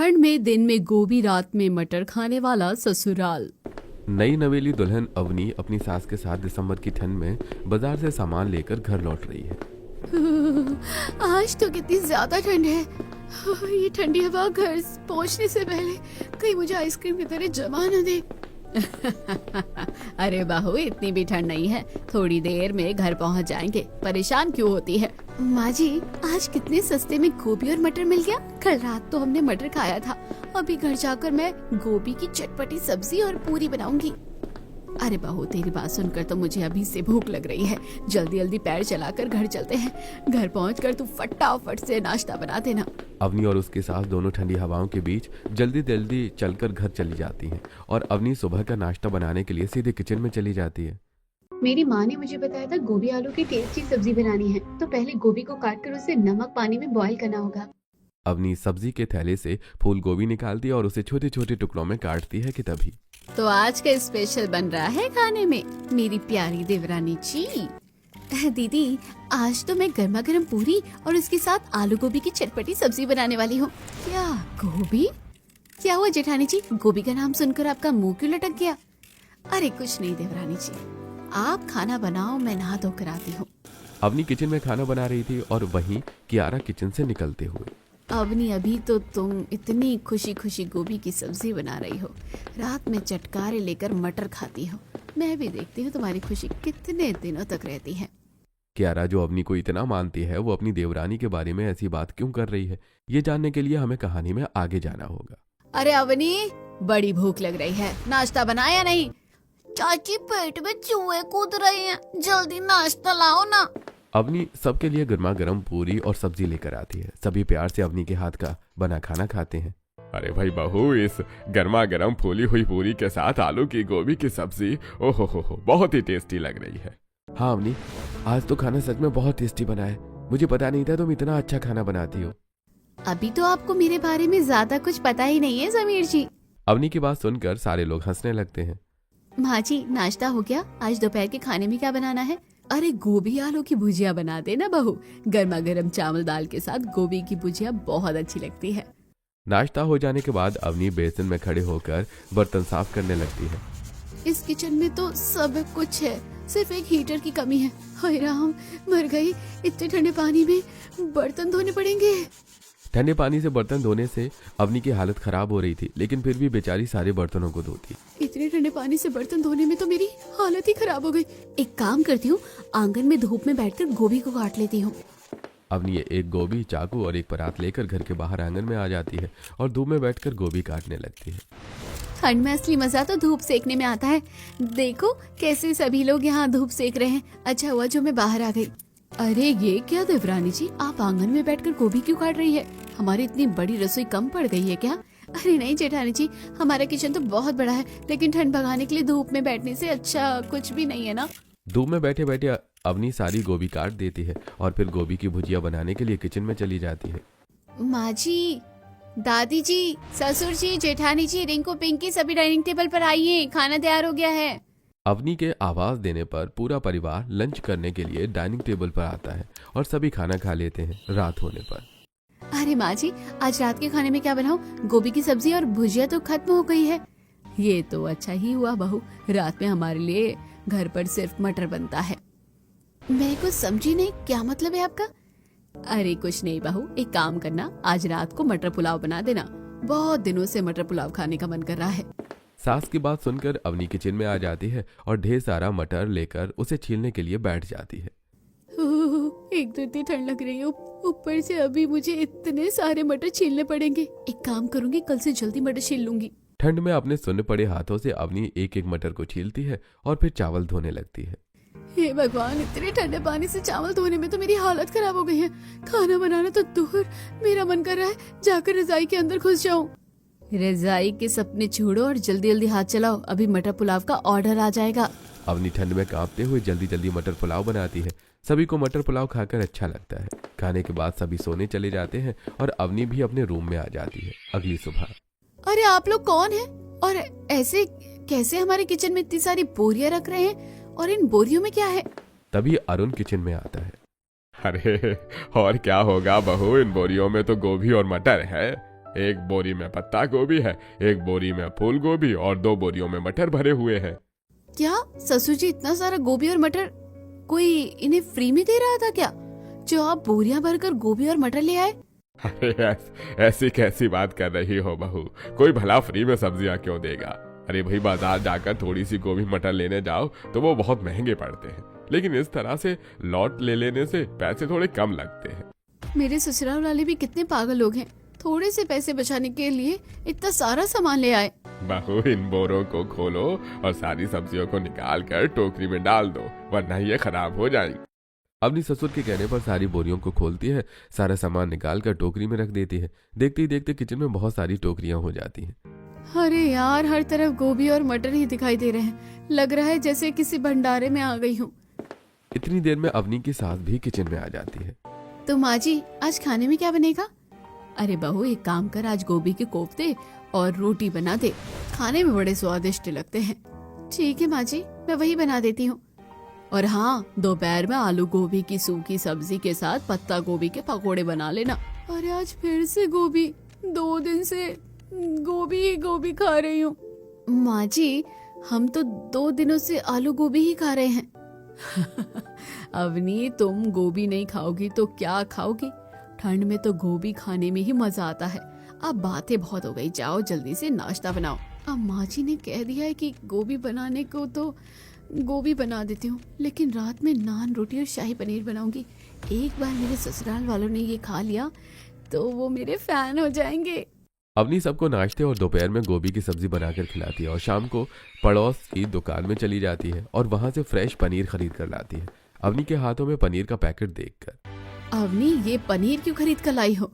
ठंड में दिन में गोभी, रात में मटर खाने वाला ससुराल। नई नवेली दुल्हन अवनी अपनी सास के साथ दिसंबर की ठंड में बाजार से सामान लेकर घर लौट रही है। आज तो कितनी ज्यादा ठंड है। ये ठंडी हवा घर पहुंचने से पहले कहीं मुझे आइसक्रीम की तरह जमा न दे। अरे बहू, इतनी भी ठंड नहीं है, थोड़ी देर में घर पहुंच जाएंगे, परेशान क्यों होती है। माँ जी, आज कितने सस्ते में गोभी और मटर मिल गया। कल रात तो हमने मटर खाया था, अभी घर जाकर मैं गोभी की चटपटी सब्जी और पूरी बनाऊंगी। अरे बहू, तेरी बात सुनकर तो मुझे अभी से भूख लग रही है। जल्दी जल्दी पैर चलाकर घर चलते हैं। घर पहुंचकर तू फटाफट से नाश्ता बना देना। अवनी और उसकी सास दोनों ठंडी हवाओं के बीच जल्दी जल्दी चलकर घर चली जाती हैं और अवनी सुबह का नाश्ता बनाने के लिए सीधे किचन में चली जाती है। मेरी माँ ने मुझे बताया था गोभी आलू की टेस्टी सब्जी बनानी है, तो पहले गोभी को काट कर उसे नमक पानी में बॉईल करना होगा। अवनी सब्जी के थैले से फूल गोभी निकालती है और उसे छोटे छोटे टुकड़ों में काटती है कि तभी तो आज का स्पेशल बन रहा है खाने में, मेरी प्यारी देवरानी जी। दीदी, आज तो मैं गर्मा गर्म पूरी और उसके साथ आलू गोभी की चटपटी सब्जी बनाने वाली हूँ। क्या गोभी? क्या हुआ जेठानी जी, गोभी का नाम सुनकर आपका मुंह क्यों लटक गया? अरे कुछ नहीं देवरानी जी, आप खाना बनाओ, मैं नहा धोकर आती हूँ। अवनी किचन में खाना बना रही थी और वहीं कियारा किचन से निकलते हुए। अवनी, अभी तो तुम इतनी खुशी खुशी गोभी की सब्जी बना रही हो, रात में चटकारे लेकर मटर खाती हो। मैं भी देखती हूँ तुम्हारी खुशी कितने दिनों तक रहती है। कियारा, जो अवनी को इतना मानती है, वो अपनी देवरानी के बारे में ऐसी बात क्यों कर रही है, ये जानने के लिए हमें कहानी में आगे जाना होगा। अरे अवनी, बड़ी भूख लग रही है, नाश्ता बनाया नहीं? चाची, पेट में चूहे कूद रहे हैं, जल्दी नाश्ता लाओ ना। अवनी सबके लिए गर्मा गर्म पूरी और सब्जी लेकर आती है। सभी प्यार से अवनी के हाथ का बना खाना खाते हैं। अरे भाई बहू, इस गर्मा गर्म फूली हुई पूरी के साथ आलू की गोभी की सब्जी, ओहो हो, बहुत ही टेस्टी लग रही है। हाँ अवनी, आज तो खाना सच में बहुत टेस्टी बना है। मुझे पता नहीं था तुम इतना अच्छा खाना बनाती हो। अभी तो आपको मेरे बारे में ज्यादा कुछ पता ही नहीं है समीर जी। अवनी की बात सुनकर सारे लोग हंसने लगते हैं। माँ जी, नाश्ता हो गया? आज दोपहर के खाने में क्या बनाना है? अरे गोभी आलू की भुजिया बना देना बहू। गर्मा गर्म चावल दाल के साथ गोभी की भुजिया बहुत अच्छी लगती है। नाश्ता हो जाने के बाद अवनी बेसिन में खड़े होकर बर्तन साफ करने लगती है। इस किचन में तो सब कुछ है, सिर्फ एक हीटर की कमी है। हाय राम, मर गई, इतने ठंडे पानी में बर्तन धोने पड़ेंगे। ठंडे पानी से बर्तन धोने से अवनी की हालत खराब हो रही थी, लेकिन फिर भी बेचारी सारे बर्तनों को धोती। इतने ठंडे पानी से बर्तन धोने में तो मेरी हालत ही खराब हो गई। एक काम करती हूँ, आंगन में धूप में बैठकर गोभी को काट लेती हूँ। अवनी एक गोभी, चाकू और एक परात लेकर घर के बाहर आंगन में आ जाती है और धूप में बैठकर गोभी काटने लगती है। ठंड में असली मजा तो धूप सेकने में आता है। देखो कैसे सभी लोग यहाँ धूप सेक रहे हैं। अच्छा हुआ जो मैं बाहर आ गई। अरे ये क्या देवरानी जी, आप आंगन में बैठकर गोभी क्यों काट रही है? हमारी इतनी बड़ी रसोई कम पड़ गई है क्या? अरे नहीं जेठानी जी, हमारा किचन तो बहुत बड़ा है, लेकिन ठंड भगाने के लिए धूप में बैठने से अच्छा कुछ भी नहीं है ना। धूप में बैठे बैठे अवनी सारी गोभी काट देती है और फिर गोभी की भुजिया बनाने के लिए किचन में चली जाती है। माँ जी, दादी जी, ससुर जी, जेठानी जी, रिंकू, पिंकी, सभी डाइनिंग टेबल पर आइए, खाना तैयार हो गया है। अवनी के आवाज देने पर पूरा परिवार लंच करने के लिए डाइनिंग टेबल पर आता है और सभी खाना खा लेते हैं रात होने पर। अरे माँ जी, आज रात के खाने में क्या बनाऊं? गोभी की सब्जी और भुजिया तो खत्म हो गई है। ये तो अच्छा ही हुआ बहू, रात में हमारे लिए घर पर सिर्फ मटर बनता है। मैं कुछ समझी नहीं, क्या मतलब है आपका? अरे कुछ नहीं बहू, एक काम करना, आज रात को मटर पुलाव बना देना। बहुत दिनों से मटर पुलाव खाने का मन कर रहा है। सास की बात सुनकर अवनी किचन में आ जाती है और ढेर सारा मटर लेकर उसे छीलने के लिए बैठ जाती है। एक तो इतनी ठंड लग रही है, ऊपर से अभी मुझे इतने सारे मटर छीलने पड़ेंगे। एक काम करूंगी, कल से जल्दी मटर छील लूंगी। ठंड में अपने सुन्न पड़े हाथों से अवनी एक एक मटर को छीलती है और फिर चावल धोने लगती है। हे भगवान, इतने ठंडे पानी से चावल धोने में तो मेरी हालत खराब हो गई है। खाना बनाना तो दूर, मेरा मन कर रहा है जाकर रजाई के अंदर घुस जाऊं। रजाई के सपने छोड़ो और जल्दी जल्दी हाथ चलाओ, अभी मटर पुलाव का ऑर्डर आ जाएगा। अवनी ठंड में कांपते हुए जल्दी जल्दी मटर पुलाव बनाती है। सभी को मटर पुलाव खाकर अच्छा लगता है। खाने के बाद सभी सोने चले जाते हैं और अवनी भी अपने रूम में आ जाती है। अगली सुबह। अरे आप लोग कौन हैं और ऐसे कैसे हमारे किचन में इतनी सारी बोरियां रख रहे हैं, और इन बोरियों में क्या है? तभी अरुण किचन में आता है। अरे और क्या होगा बहू, इन बोरियों में तो गोभी और मटर है। एक बोरी में पत्ता गोभी है, एक बोरी में फूल गोभी और 2 बोरियों में मटर भरे हुए हैं। क्या ससुर जी, इतना सारा गोभी और मटर कोई इन्हें फ्री में दे रहा था क्या, जो आप बोरियां भरकर गोभी और मटर ले आए? अरे ऐसी कैसी बात कर रही हो बहू, कोई भला फ्री में सब्जियां क्यों देगा। अरे भाई, बाजार जाकर थोड़ी सी गोभी मटर लेने जाओ तो वो बहुत महंगे पड़ते हैं, लेकिन इस तरह से लॉट ले लेने से पैसे थोड़े कम लगते हैं। मेरे ससुराल वाले भी कितने पागल लोग हैं, थोड़े से पैसे बचाने के लिए इतना सारा सामान ले आए। बहू, इन बोरों को खोलो और सारी सब्जियों को निकाल कर टोकरी में डाल दो, वरना ये खराब हो जाएंगी। अपनी ससुर के कहने पर सारी बोरियों को खोलती है, सारा सामान निकाल कर टोकरी में रख देती है। देखते ही देखते किचन में बहुत सारी टोकरियां हो जाती हैं। अरे यार, हर तरफ गोभी और मटर ही दिखाई दे रहे हैं, लग रहा है जैसे किसी भंडारे में आ गई हूँ। इतनी देर में अवनी की सास भी किचन में आ जाती है। तो माँ जी, आज खाने में क्या बनेगा? अरे बहू, एक काम कर, आज गोभी के कोफ्ते और रोटी बना दे, खाने में बड़े स्वादिष्ट लगते हैं। ठीक है माँ जी, मैं वही बना देती हूँ। और हाँ, दोपहर में आलू गोभी की सूखी सब्जी के साथ पत्ता गोभी के पकोड़े बना लेना। अरे आज फिर से गोभी, 2 दिन से गोभी ही गोभी खा रही हूँ। माँ जी, हम तो 2 दिनों से आलू गोभी ही खा रहे हैं। अवनी, तुम गोभी नहीं खाओगी तो क्या खाओगी? ठंड में तो गोभी खाने में ही मजा आता है। अब बातें बहुत हो गई, जाओ जल्दी से नाश्ता बनाओ। अब माँ जी ने कह दिया है कि गोभी बनाने को, तो गोभी बना देती हूँ, लेकिन रात में नान रोटी और शाही पनीर बनाऊंगी। एक बार मेरे ससुराल वालों ने ये खा लिया तो वो मेरे फैन हो जाएंगे। अवनी सबको नाश्ते और दोपहर में गोभी की सब्जी बनाकर खिलाती है और शाम को पड़ोस की दुकान में चली जाती है और वहां से फ्रेश पनीर खरीद कर लाती है। अवनी के हाथों में पनीर का पैकेट देखकर, अवनी, ये पनीर क्यों खरीद कर लाई हो?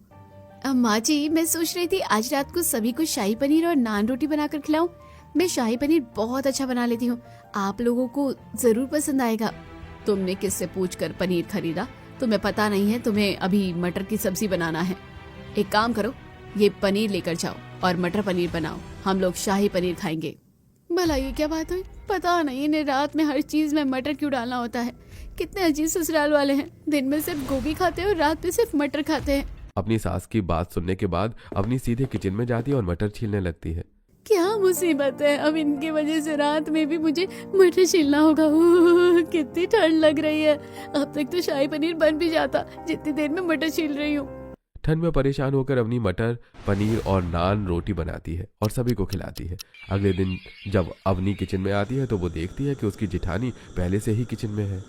माँ जी, मैं सोच रही थी आज रात को सभी को शाही पनीर और नान रोटी बनाकर खिलाऊं। मैं शाही पनीर बहुत अच्छा बना लेती हूँ, आप लोगों को जरूर पसंद आएगा। तुमने किससे पूछकर पनीर खरीदा? तुम्हें पता नहीं है तुम्हें अभी मटर की सब्जी बनाना है? एक काम करो, ये पनीर लेकर जाओ और मटर पनीर बनाओ, हम लोग शाही पनीर खाएंगे। भला ये क्या बात हुई? पता नहीं इन्हें रात में हर चीज में मटर क्यों डालना होता है। कितने अजीब ससुराल वाले हैं, दिन में सिर्फ गोभी खाते हैं और रात में सिर्फ मटर खाते हैं। अपनी सास की बात सुनने के बाद अवनी सीधे किचन में जाती है और मटर छीलने लगती है। क्या मुसीबत है, अब इनकी वजह से रात में भी मुझे मटर छीलना होगा। कितनी ठंड लग रही है, अब तक तो शाही पनीर बन भी जाता जितनी देर में मटर छील रही हूँ। ठंड में परेशान होकर अवनी मटर पनीर और नान रोटी बनाती है और सभी को खिलाती है। अगले दिन जब अवनी किचन में आती है तो वो देखती है कि उसकी जिठानी पहले से ही किचन में है।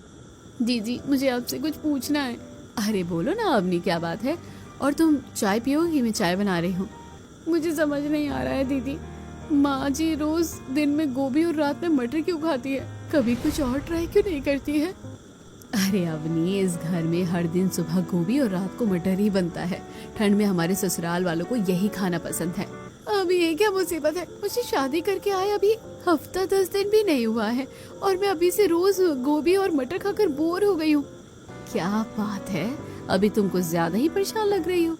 दीदी, मुझे आपसे कुछ पूछना है। अरे बोलो ना अवनी, क्या बात है? और तुम चाय पियोगी? मैं चाय बना रही हूँ। मुझे समझ नहीं आ रहा है दीदी, माँ जी रोज दिन में गोभी और रात में मटर क्यों खाती है? कभी कुछ और ट्राई क्यों नहीं करती है? अरे अवनी, इस घर में हर दिन सुबह गोभी और रात को मटर ही बनता है। ठंड में हमारे ससुराल वालों को यही खाना पसंद है। अभी ये क्या मुसीबत है? मुझे शादी करके आए अभी हफ्ता 10 दिन भी नहीं हुआ है और मैं अभी से रोज गोभी और मटर खाकर बोर हो गई हूँ। क्या बात है, अभी तुम कुछ ज्यादा ही परेशान लग रही हो।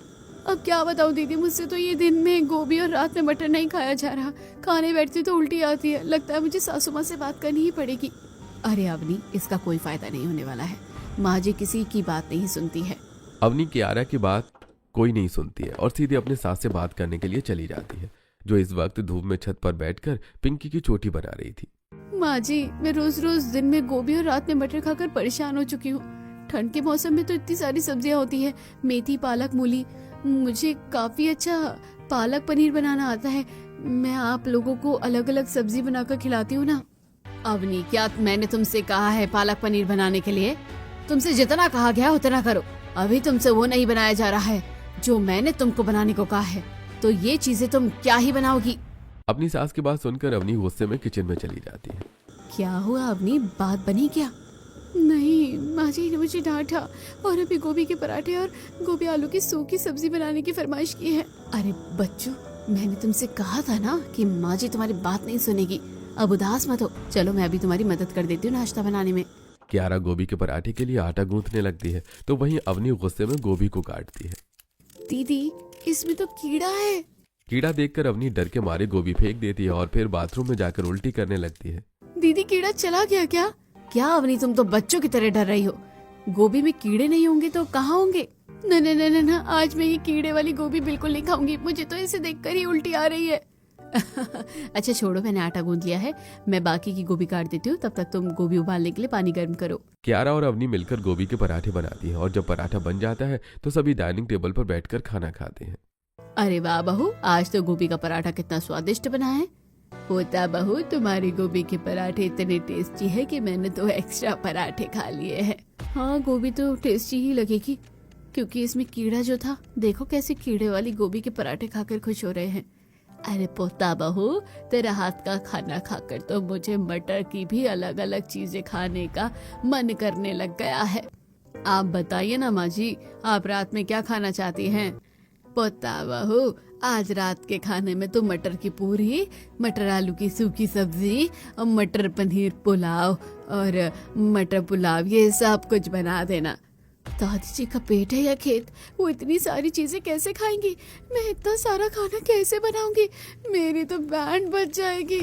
अब क्या बताऊँ दीदी, मुझसे तो ये दिन में गोभी और रात में मटर नहीं खाया जा रहा। खाने बैठती तो उल्टी आती है, लगता है मुझे सासू माँ से बात करनी ही पड़ेगी। अरे अवनी, इसका कोई फायदा नहीं होने वाला है, माँ जी किसी की बात नहीं सुनती है। अवनी कियारा की बात कोई नहीं सुनती है और सीधे अपने सास से बात करने के लिए चली जाती है, जो इस वक्त धूप में छत पर बैठकर पिंकी की चोटी बना रही थी। माँ जी, मैं रोज रोज दिन में गोभी और रात में मटर खाकर परेशान हो चुकी हूँ। ठंड के मौसम में तो इतनी सारी सब्जियाँ होती है, मेथी, पालक, मूली। मुझे काफी अच्छा पालक पनीर बनाना आता है। मैं आप लोगों को अलग अलग सब्जी बनाकर खिलाती हूँ ना। अवनी, क्या मैंने तुमसे कहा है पालक पनीर बनाने के लिए? तुमसे जितना कहा गया उतना करो। अभी तुमसे वो नहीं बनाया जा रहा है जो मैंने तुमको बनाने को कहा है, तो ये चीजें तुम क्या ही बनाओगी? अपनी सास की बात सुनकर अवनी गुस्से में किचन में चली जाती है। क्या हुआ अवनी, बात बनी क्या? नहीं, माँ जी ने मुझे डांटा और अभी गोभी के पराठे और गोभी आलू की सूखी सब्जी बनाने की फरमाइश की है। अरे बच्चों, मैंने तुमसे कहा था ना कि माँ जी तुम्हारी बात नहीं सुनेगी। अब उदास मत हो, चलो मैं अभी तुम्हारी मदद कर देती हूँ नाश्ता बनाने में। कियारा गोभी के पराठे के लिए आटा गूंथने लगती है तो वहीं अवनी गुस्से में गोभी को काटती है। दीदी, इसमें तो कीड़ा है। कीड़ा देखकर अवनी डर के मारे गोभी फेंक देती है और फिर बाथरूम में जाकर उल्टी करने लगती है। दीदी, कीड़ा चला गया क्या? क्या अवनी, तुम तो बच्चों की तरह डर रही हो। गोभी में कीड़े नहीं होंगे तो कहाँ होंगे? न न न न न, आज मैं ये कीड़े वाली गोभी बिल्कुल नहीं खाऊंगी, मुझे तो इसे देखकर ही उल्टी आ रही है। अच्छा छोड़ो, मैंने आटा गूंद लिया है, मैं बाकी की गोभी काट देती हूँ, तब तक तुम गोभी उबालने के लिए पानी गर्म करो। कियारा और अवनी मिलकर गोभी के पराठे बनाती हैं और जब पराठा बन जाता है तो सभी डाइनिंग टेबल पर बैठकर खाना खाते हैं। अरे वाह बहू, आज तो गोभी का पराठा कितना स्वादिष्ट बना है। पोता बहू, तुम्हारी गोभी के पराठे इतने टेस्टी है कि मैंने तो एक्स्ट्रा पराठे खा लिए हैं। हाँ, गोभी तो टेस्टी ही लगेगी क्योंकि इसमें कीड़ा जो था, देखो कैसे कीड़े वाली गोभी के पराठे खाकर खुश हो रहे हैं। अरे पोता बहू, तेरा हाथ का खाना खाकर तो मुझे मटर की भी अलग अलग चीजें खाने का मन करने लग गया है। आप बताइए ना माँ जी, आप रात में क्या खाना चाहती हैं? पोता बहू, आज रात के खाने में तो मटर की पूरी, मटर आलू की सूखी सब्जी और मटर पनीर पुलाव और मटर पुलाव, ये सब कुछ बना देना। दादी जी का पेट है या खेत, वो इतनी सारी चीजें कैसे खाएंगी? मैं इतना सारा खाना कैसे बनाऊंगी? मेरी तो बैंड बच जाएगी।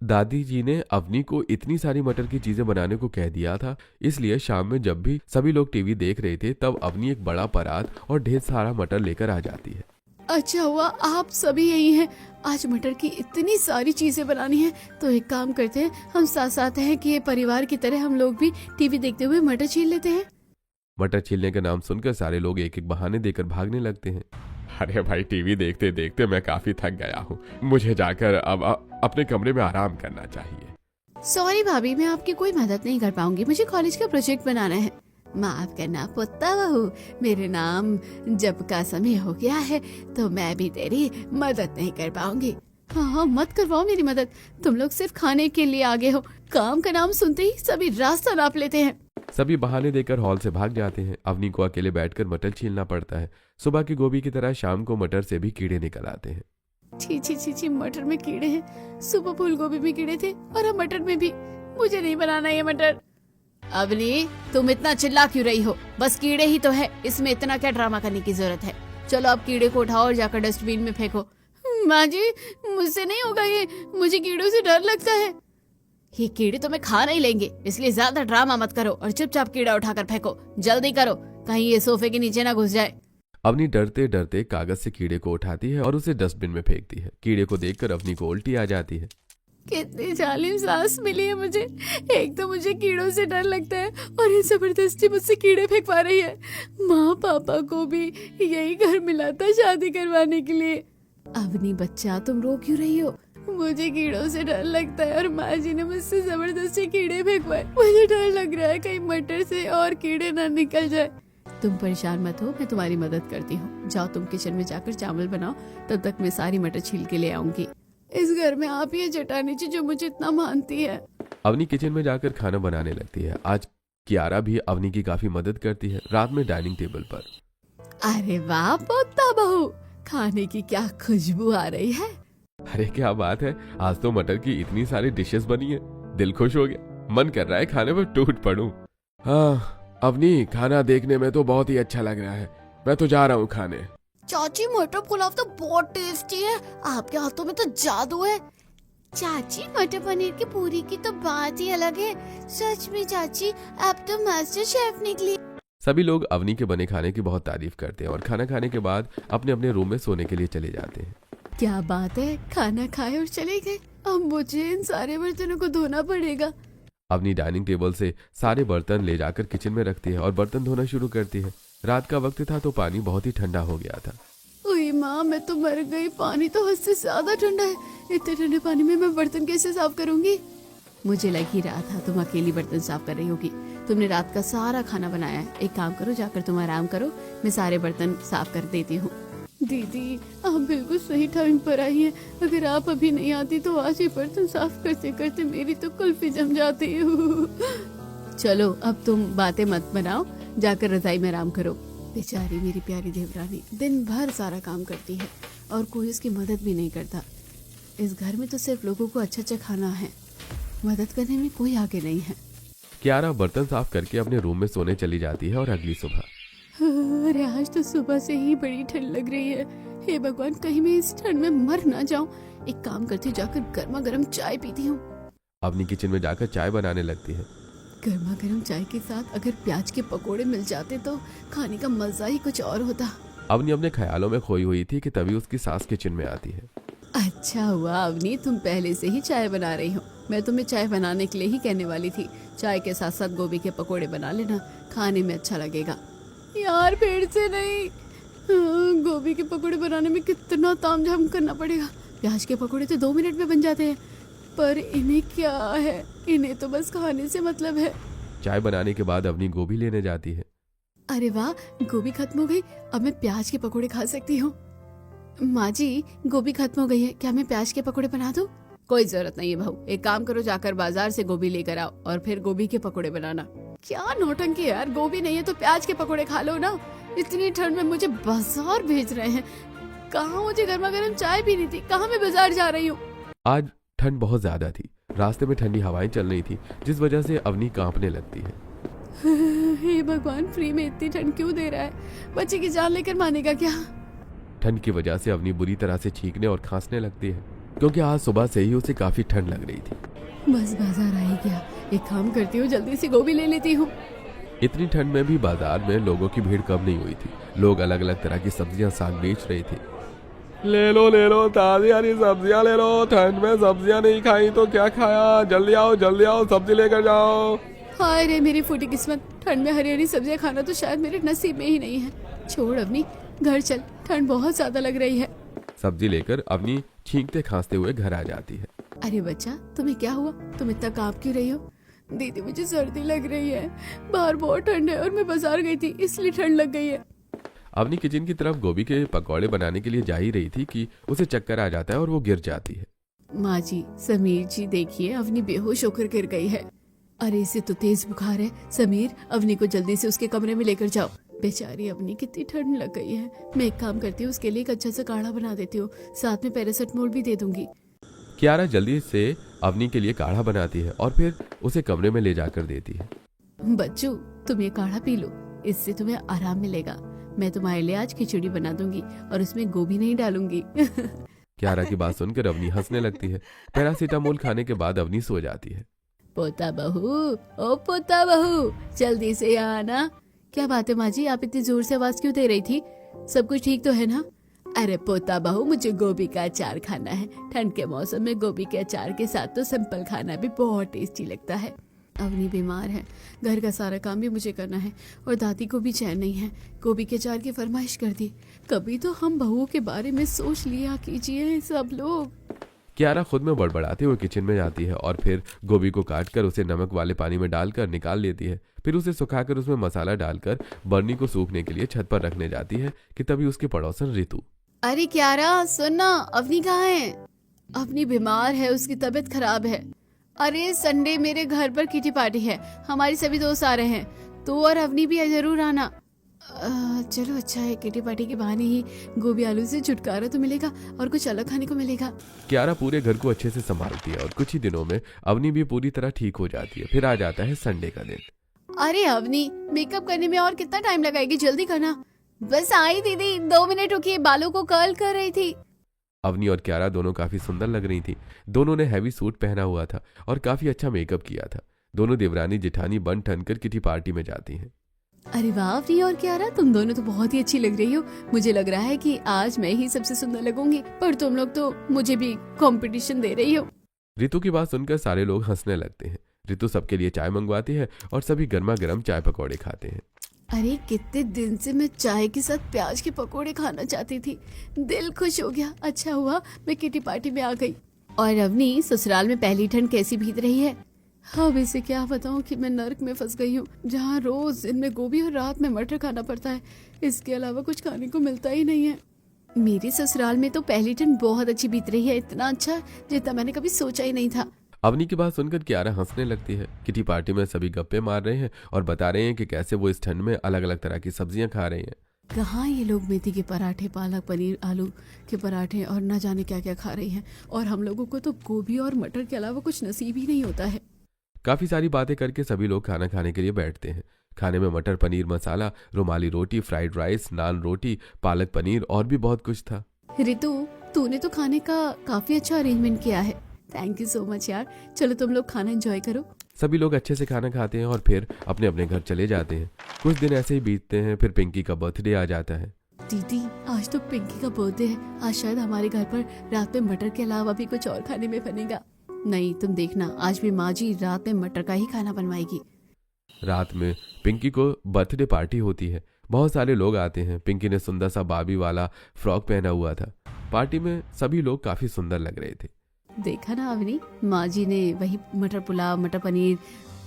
दादी जी ने अवनी को इतनी सारी मटर की चीजें बनाने को कह दिया था, इसलिए शाम में जब भी सभी लोग टीवी देख रहे थे तब अवनी एक बड़ा परात और ढेर सारा मटर लेकर आ जाती है। अच्छा हुआ आप सभी यही हैं। आज मटर की इतनी सारी चीजें बनानी है, तो एक काम करते हैं, हम साथ साथ हैं कि ये परिवार की तरह हम लोग भी टीवी देखते हुए मटर छील लेते हैं। मटर छीलने का नाम सुनकर सारे लोग एक एक बहाने देकर भागने लगते हैं। अरे भाई, टीवी देखते देखते मैं काफी थक गया हूँ, मुझे जाकर अब अपने कमरे में आराम करना चाहिए। सॉरी भाभी, मैं आपकी कोई मदद नहीं कर पाऊंगी, मुझे कॉलेज का प्रोजेक्ट बनाना है। माफ करना पुत्ता बहू, मेरे नाम जब का समय हो गया है तो मैं भी तेरी मदद नहीं कर पाऊंगी। हाँ, मत करवाओ मेरी मदद, तुम लोग सिर्फ खाने के लिए आगे हो, काम का नाम सुनते ही सभी रास्ता नाप लेते हैं। सभी बहाने देकर हॉल से भाग जाते हैं। अवनी को अकेले बैठकर मटर छीलना पड़ता है। सुबह की गोभी की तरह शाम को मटर से भी कीड़े निकल आते हैं। छी छी छी छी, मटर में कीड़े हैं। सुबह फूल गोभी में कीड़े थे और अब मटर में भी। मुझे नहीं बनाना ये मटर। अवनी, तुम इतना चिल्ला क्यों रही हो? बस कीड़े ही तो है, इसमें इतना क्या ड्रामा करने की जरूरत है? चलो अब कीड़े को उठाओ और जाकर डस्टबिन में फेंको। माँ जी, मुझसे नहीं होगा ये, मुझे कीड़ों से डर लगता है। ये कीड़े तो मैं खा नहीं लेंगे, इसलिए ज्यादा ड्रामा मत करो और चुपचाप कीड़ा उठाकर फेंको। जल्दी करो, कहीं ये सोफे के नीचे ना घुस जाए। अवनी डरते डरते कागज से कीड़े को उठाती है और उसे डस्टबिन में फेंकती है। कीड़े को देखकर अवनी को उल्टी आ जाती है। कितनी जालिम सांस मिली है मुझे। एक तो मुझे कीड़ों से डर लगता है और ये जबरदस्ती मुझसे कीड़े फेंकवा रही है। माँ पापा को भी यही घर मिला था शादी करवाने के लिए। अवनी बच्चा, तुम रो क्यों रही हो? मुझे कीड़ों से डर लगता है और माँ जी ने मुझसे जबरदस्ती कीड़े फेंकवाए। मुझे डर लग रहा है कहीं मटर से और कीड़े ना निकल जाए। तुम परेशान मत हो, मैं तुम्हारी मदद करती हूँ। जाओ तुम किचन में जाकर चावल बनाओ, तब तक मैं सारी मटर छील के ले आऊंगी। इस घर में आप ही है जटानी जी जो मुझे इतना मानती है। अवनी किचन में जाकर खाना बनाने लगती है। आज कियारा भी अवनी की काफी मदद करती है। रात में डाइनिंग टेबल पर। अरे वाह पोता बहू, खाने की क्या खुशबू आ रही है। अरे क्या बात है, आज तो मटर की इतनी सारी डिशेस बनी है, दिल खुश हो गया। मन कर रहा है खाने पर टूट पड़ूं। हाँ अवनी, खाना देखने में तो बहुत ही अच्छा लग रहा है, मैं तो जा रहा हूँ खाने। चाची, मटर पुलाव तो बहुत टेस्टी है, आपके हाथों में तो जादू है। चाची, मटर पनीर की पूरी की तो बात ही अलग है। सच में चाची, आप तो मास्टर शेफ निकली। सभी लोग अवनी के बने खाने की बहुत तारीफ करते हैं और खाना खाने के बाद अपने अपने रूम में सोने के लिए चले जाते हैं। क्या बात है, खाना खाए और चले गए। अब मुझे इन सारे बर्तनों को धोना पड़ेगा। अवनी डाइनिंग टेबल से सारे बर्तन ले जाकर किचन में रखती है और बर्तन धोना शुरू करती है। रात का वक्त था तो पानी बहुत ही ठंडा हो गया था। ओए माँ, मैं तो मर गई, पानी तो हद से ज्यादा ठंडा है। इतने ठंडे पानी में मैं बर्तन कैसे साफ करूंगी? मुझे लग ही रहा था तुम अकेली बर्तन साफ कर रही होगी। तुमने रात का सारा खाना बनाया है। एक काम करो, जाकर तुम आराम करो, मैं सारे बर्तन साफ कर देती हूँ। दीदी, आप बिल्कुल सही टाइम पर आई हैं। अगर आप अभी नहीं आती तो आज ही बर्तन साफ करते करते मेरी तो कुल्फी जम जाती है। चलो अब तुम बातें मत बनाओ, जाकर रजाई में आराम करो। बेचारी मेरी प्यारी देवरानी दिन भर सारा काम करती है और कोई उसकी मदद भी नहीं करता। इस घर में तो सिर्फ लोगों को अच्छा अच्छा खाना है, मदद करने में कोई आगे नहीं है। कियारा बर्तन साफ करके अपने रूम में सोने चली जाती है और अगली सुबह, अरे आज तो सुबह से ही बड़ी ठंड लग रही है। हे भगवान, कहीं मैं इस ठंड में मर ना जाऊं। एक काम करती हूँ, जाकर गर्मा गर्म चाय पीती हूँ। अवनी किचन में जाकर चाय बनाने लगती है। गर्मा गर्म चाय के साथ अगर प्याज के पकोड़े मिल जाते तो खाने का मजा ही कुछ और होता। अवनी अपने ख्यालों में खोई हुई थी कि तभी उसकी सास किचन में आती है। अच्छा हुआ अवनी, तुम पहले से ही चाय बना रही हो। मैं तुम्हें चाय बनाने के लिए ही कहने वाली थी। चाय के साथ साथ गोभी के पकोड़े बना लेना, खाने में अच्छा लगेगा। यार फिर से नहीं, गोभी के पकोड़े बनाने में कितना तामझाम करना पड़ेगा। प्याज के पकोड़े तो 2 मिनट में बन जाते हैं, पर इन्हें क्या है, इन्हें तो बस खाने से मतलब है। चाय बनाने के बाद अवनी गोभी लेने जाती है। अरे वाह, गोभी खत्म हो गई, अब मैं प्याज के पकोड़े खा सकती हूँ। माँ जी, गोभी खत्म हो गई है, क्या मैं प्याज के पकोड़े बना दूँ? कोई जरूरत नहीं है बहू, एक काम करो, जाकर बाजार से गोभी लेकर आओ और फिर गोभी के पकोड़े बनाना। क्या नौटंकी यार, गोभी नहीं है तो प्याज के पकोड़े खा लो ना। इतनी ठंड में मुझे बाजार भेज रहे हैं, कहाँ मुझे गर्मा गर्म चाय पीनी थी, कहाँ मैं बाजार जा रही हूँ। आज ठंड बहुत ज्यादा थी, रास्ते में ठंडी हवाएं चल रही थी, जिस वजह से अवनी कांपने लगती है। हे भगवान, फ्री में इतनी ठंड क्यों दे रहा है? बच्चे की जान लेकर मानेगा क्या? ठंड की वजह से अवनी बुरी तरह से छींकने और खांसने लगती है, क्योंकि आज सुबह से ही उसे काफी ठंड लग रही थी। बस बाजार आ ही गया, एक काम करती हूँ, जल्दी से गोभी ले लेती हूँ। इतनी ठंड में भी बाजार में लोगों की भीड़ कम नहीं हुई थी। लोग अलग अलग तरह की सब्जियां साग बेच रहे थे। ले लो ताजी हरी सब्जियां ले लो, ठंड में सब्जियां नहीं खाई तो क्या खाया, जल्दी आओ सब्जी लेकर जाओ। हाय रे मेरी फूटी किस्मत, ठंड में हरी हरी सब्जियां खाना तो शायद मेरे नसीब में ही नहीं है। छोड़ अवनी, घर चल, ठंड बहुत ज्यादा लग रही है। सब्जी लेकर अवनी छींकते खांसते हुए घर आ जाती है। अरे बच्चा, तुम्हें क्या हुआ? तुम इतना कांप क्यों रही हो? दीदी मुझे सर्दी लग रही है, बाहर बहुत ठंड है और मैं बाजार गई थी इसलिए ठंड लग गई है। अवनी किचन की तरफ गोभी के पकौड़े बनाने के लिए जा ही रही थी कि उसे चक्कर आ जाता है और वो गिर जाती है। माँ जी, समीर जी देखिए, अवनी बेहोश होकर गिर गई है। अरे इसे तो तेज बुखार है। समीर, अवनी को जल्दी से उसके कमरे में लेकर जाओ। बेचारी अवनी, कितनी ठंड लग गई है। मैं एक काम करती हूँ, उसके लिए एक अच्छा सा काढ़ा बना देती हूँ, साथ में पैरासिटामोल भी दे दूंगी। कियारा जल्दी से अवनी के लिए काढ़ा बनाती है और फिर उसे कमरे में ले जाकर देती है। बच्चू, तुम ये काढ़ा पी लो, इससे तुम्हें आराम मिलेगा। मैं तुम्हारे लिए आज खिचड़ी बना दूंगी और उसमें गोभी नहीं डालूंगी। कियारा की बात सुनकर अवनी हंसने लगती है। पैरासीटामोल खाने के बाद अवनी सो जाती है। पोता बहू, ओ पोता बहू, जल्दी से यहाँ आना। क्या बात है माँ जी, आप इतनी जोर से आवाज क्यों दे रही थी? सब कुछ ठीक तो है ना? अरे पोता बहू, मुझे गोभी का अचार खाना है। ठंड के मौसम में गोभी के अचार के साथ तो सिंपल खाना भी बहुत टेस्टी लगता है। अवनी बीमार है, घर का सारा काम भी मुझे करना है और दादी को भी चैन नहीं है। गोभी के अचार की फरमाइश कर दी। कभी तो हम बहुओं के बारे में सोच लिया कीजिए सब लोग। कियारा खुद में बड़बड़ाते हुए किचन में जाती है और फिर गोभी को काटकर उसे नमक वाले पानी में डालकर निकाल लेती है। फिर उसे सुखाकर उसमें मसाला डालकर बर्नी को सूखने के लिए छत पर रखने जाती है कि तभी उसकी पड़ोसन रितु। अरे कियारा सुनना, अवनी कहाँ है? अवनी बीमार है, उसकी तबीयत खराब है। अरे संडे मेरे घर पर किटी पार्टी है, हमारी सभी दोस्त आ रहे हैं, तो और अवनी भी जरूर आना। चलो अच्छा है, किटी पार्टी के बहाने ही गोभी आलू से छुटकारा तो मिलेगा और कुछ अलग खाने को मिलेगा। कियारा पूरे घर को अच्छे से संभालती है और कुछ ही दिनों में अवनी भी पूरी तरह ठीक हो जाती है। फिर आ जाता है संडे का दिन। अरे अवनी, मेकअप करने में और कितना टाइम लगाएगी, जल्दी करना। बस आई दीदी, 2 मिनट रुकिए, बालों को कर्ल कर रही थी। अवनी और कियारा दोनों काफी सुंदर लग रही थी। दोनों ने हैवी सूट पहना हुआ था और काफी अच्छा मेकअप किया था। दोनों देवरानी जेठानी बन ठन कर किटी पार्टी में जाती हैं। अरे वाह अवनी और कियारा, तुम दोनों तो बहुत ही अच्छी लग रही हो। मुझे लग रहा है कि आज मैं ही सबसे सुंदर लगूंगी, पर तुम लोग तो मुझे भी कंपटीशन दे रही हो। रितु की बात सुनकर सारे लोग हंसने लगते हैं। रितु सबके लिए चाय मंगवाती है और सभी गर्मा गर्म चाय पकौड़े खाते हैं। अरे कितने दिन से मैं चाय के साथ प्याज के पकोड़े खाना चाहती थी, दिल खुश हो गया। अच्छा हुआ मैं किटी पार्टी में आ गई। और अवनी, ससुराल में पहली ठंड कैसी बीत रही है? अब इसे क्या बताऊं कि मैं नर्क में फंस गई हूँ, जहाँ रोज दिन में गोभी और रात में मटर खाना पड़ता है। इसके अलावा कुछ खाने को मिलता ही नहीं है। मेरे ससुराल में तो पहली ठंड बहुत अच्छी बीत रही है, इतना अच्छा जितना मैंने कभी सोचा ही नहीं था। अवनी की बात सुनकर कियारा हंसने लगती है। किटी पार्टी में सभी गप्पे मार रहे हैं और बता रहे हैं कि कैसे वो इस ठंड में अलग अलग तरह की सब्जियां खा रहे हैं। कहाँ ये लोग मेथी के पराठे, पालक पनीर, आलू के पराठे और न जाने क्या क्या खा रही हैं, और हम लोगों को तो गोभी और मटर के अलावा कुछ नसीब ही नहीं होता है। काफी सारी बातें करके सभी लोग खाना खाने के लिए बैठते हैं। खाने में मटर पनीर मसाला, रुमाली रोटी, फ्राइड राइस, नान रोटी, पालक पनीर और भी बहुत कुछ था। रितु, तूने तो खाने का काफी अच्छा अरेंजमेंट किया है। थैंक यू सो मच यार। चलो तुम लोग खाना एंजॉय करो। सभी लोग अच्छे से खाना खाते हैं और फिर अपने अपने घर चले जाते हैं। कुछ दिन ऐसे ही बीतते हैं, फिर पिंकी का बर्थडे आ जाता है। दीदी, आज तो पिंकी का बर्थडे है। आज शायद हमारे घर पर रात में मटर के अलावा भी कुछ और खाने में बनेगा। नहीं, तुम देखना, आज भी माँ जी रात में मटर का ही खाना बनवाएगी। रात में पिंकी को बर्थडे पार्टी होती है। बहुत सारे लोग आते हैं। पिंकी ने सुंदर सा बाबी वाला फ्रॉक पहना हुआ था। पार्टी में सभी लोग काफी सुंदर लग रहे थे। देखा ना अवनी, माँ जी ने वही मटर पुलाव, मटर पनीर,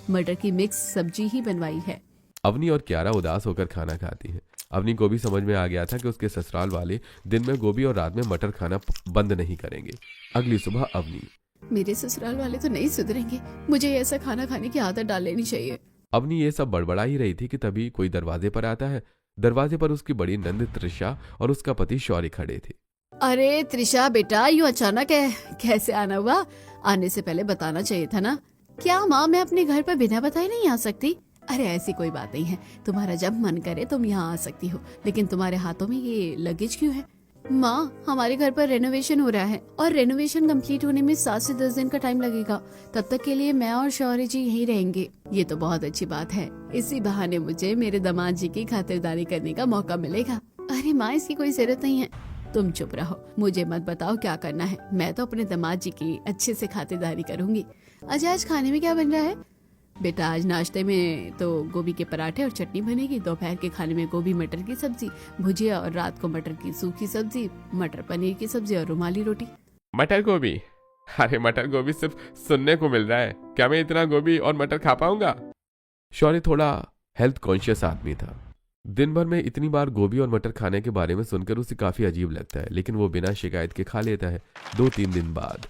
मटर की मिक्स सब्जी ही बनवाई है। अवनी और कियारा उदास होकर खाना खाती हैं। अवनी को भी समझ में आ गया था कि उसके ससुराल वाले दिन में गोभी और रात में मटर खाना बंद नहीं करेंगे। अगली सुबह अवनी, मेरे ससुराल वाले तो नहीं सुधरेंगे, मुझे ऐसा खाना खाने की आदत डाल लेनी चाहिए। अवनी ये सब बड़बड़ा ही रही थी कि तभी कोई दरवाजे पर आता है। दरवाजे पर उसकी बड़ी नंद त्रिशा और उसका पति शौर्य खड़े थे। अरे त्रिशा बेटा, यूं अचानक है, कैसे आना हुआ? आने से पहले बताना चाहिए था ना। क्या माँ, मैं अपने घर पर बिना बताए नहीं आ सकती? अरे ऐसी कोई बात नहीं है, तुम्हारा जब मन करे तुम यहाँ आ सकती हो, लेकिन तुम्हारे हाथों में ये लगेज क्यों है? माँ, हमारे घर पर रेनोवेशन हो रहा है और रेनोवेशन कंप्लीट होने में 7 से 10 दिन का टाइम लगेगा। तब तक के लिए मैं और शौर्य जी यहीं रहेंगे। ये तो बहुत अच्छी बात है, इसी बहाने मुझे मेरे दामाद जी की खातिरदारी करने का मौका मिलेगा। अरे माँ, इसकी कोई जरूरत नहीं है, तुम चुप रहो, मुझे मत बताओ क्या करना है। मैं तो अपने दामाद जी की अच्छे से खातिरदारी करूंगी। अच्छा, आज खाने में क्या बन रहा है? बेटा, आज नाश्ते में तो गोभी के पराठे और चटनी बनेगी। दोपहर के खाने में गोभी मटर की सब्जी, भुजिया, और रात को मटर की सूखी सब्जी, मटर पनीर की सब्जी और रुमाली रोटी। मटर गोभी? अरे मटर गोभी सिर्फ सुनने को मिल रहा है, क्या मैं इतना गोभी और मटर खा पाऊंगा? शौर्य थोड़ा हेल्थ कॉन्शियस आदमी था। दिन भर में इतनी बार गोभी और मटर खाने के बारे में सुनकर उसे काफी अजीब लगता है, लेकिन वो बिना शिकायत के खा लेता है। 2-3 दिन बाद,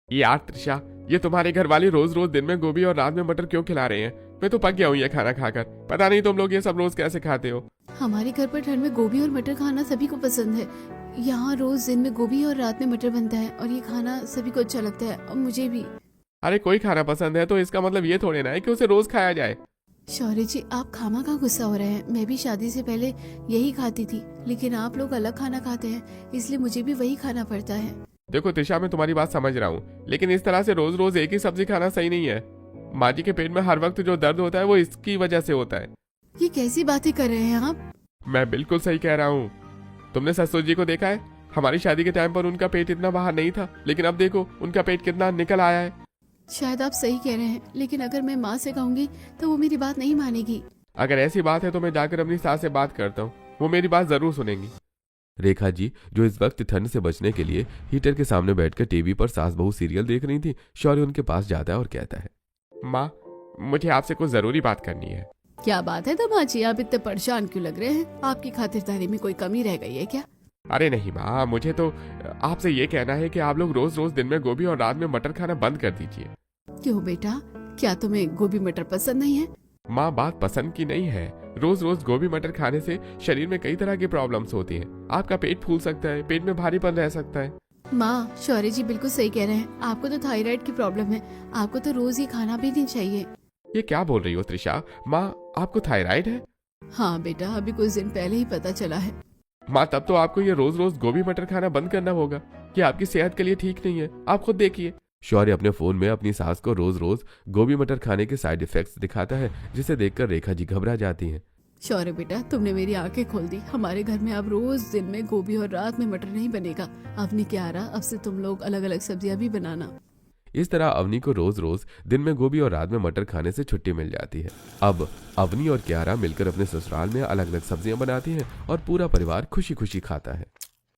यार त्रिशा, ये तुम्हारे घर वाले रोज रोज दिन में गोभी और रात में मटर क्यों खिला रहे हैं? मैं तो पक गया हूँ ये खाना खाकर। पता नहीं तुम लोग ये सब रोज कैसे खाते हो। हमारे घर पर ठंड में गोभी और मटर खाना सभी को पसंद है। यहाँ रोज दिन में गोभी और रात में मटर बनता है और ये खाना सभी को अच्छा लगता है, और मुझे भी। अरे कोई खाना पसंद है तो इसका मतलब ये थोड़े ना है कि उसे रोज खाया जाए। शौर्य जी, आप खामा गुस्सा हो रहे हैं। मैं भी शादी से पहले यही खाती थी, लेकिन आप लोग अलग खाना खाते हैं, इसलिए मुझे भी वही खाना पड़ता है। देखो त्रिशा, मैं तुम्हारी बात समझ रहा हूँ, लेकिन इस तरह से रोज रोज एक ही सब्जी खाना सही नहीं है। माँ जी के पेट में हर वक्त जो दर्द होता है वो इसकी वजह से होता है। ये कैसी बातें कर रहे हैं आप? मैं बिल्कुल सही कह रहा हूँ। तुमने ससुर जी को देखा है? हमारी शादी के टाइम पर उनका पेट इतना बाहर नहीं था, लेकिन अब देखो उनका पेट कितना निकल आया है। शायद आप सही कह रहे हैं, लेकिन अगर मैं माँ से कहूँगी तो वो मेरी बात नहीं मानेगी। अगर ऐसी बात है तो मैं जाकर अपनी सास से बात करता हूँ, वो मेरी बात जरूर सुनेंगी। रेखा जी, जो इस वक्त ठंड से बचने के लिए हीटर के सामने बैठकर टीवी पर सास बहू सीरियल देख रही थी, शौर्य उनके पास जाता है और कहता है, माँ, मुझे आपसे कुछ जरूरी बात करनी है। क्या बात है दामाद जी, आप इतने परेशान क्यों लग रहे हैं? आपकी खातिरदारी में कोई कमी रह गई है क्या? अरे नहीं माँ, मुझे तो आपसे ये कहना है कि आप लोग रोज रोज दिन में गोभी और रात में मटर खाना बंद कर दीजिए। क्यों बेटा, क्या तुम्हें गोभी मटर पसंद नहीं है? माँ, बात पसंद की नहीं है। रोज रोज गोभी मटर खाने से शरीर में कई तरह की प्रॉब्लम्स होती हैं। आपका पेट फूल सकता है, पेट में भारीपन रह सकता है। माँ, शौर्य जी बिल्कुल सही कह रहे हैं। आपको तो थायराइड की प्रॉब्लम है, आपको तो रोज ही खाना भी नहीं चाहिए। ये क्या बोल रही हो त्रिशा? माँ, आपको थायराइड है? हाँ बेटा, अभी कुछ दिन पहले ही पता चला है। माँ, तब तो आपको ये रोज रोज गोभी मटर खाना बंद करना होगा। ये आपकी सेहत के लिए ठीक नहीं है, आप खुद देखिए। शौर्य अपने फोन में अपनी सास को रोज रोज गोभी मटर खाने के साइड इफेक्ट्स दिखाता है, जिसे देखकर रेखा जी घबरा जाती हैं। शौर्य बेटा, तुमने मेरी आंखें खोल दी। हमारे घर में अब रोज दिन में गोभी और रात में मटर नहीं बनेगा। अवनी कियारा, अब से तुम लोग अलग अलग सब्जियां भी बनाना। इस तरह अवनी को रोज रोज दिन में गोभी और रात में मटर खाने से छुट्टी मिल जाती है। अब अवनी और कियारा मिलकर अपने ससुराल में अलग अलग सब्जियां बनाती हैं और पूरा परिवार खुशी खुशी खाता है।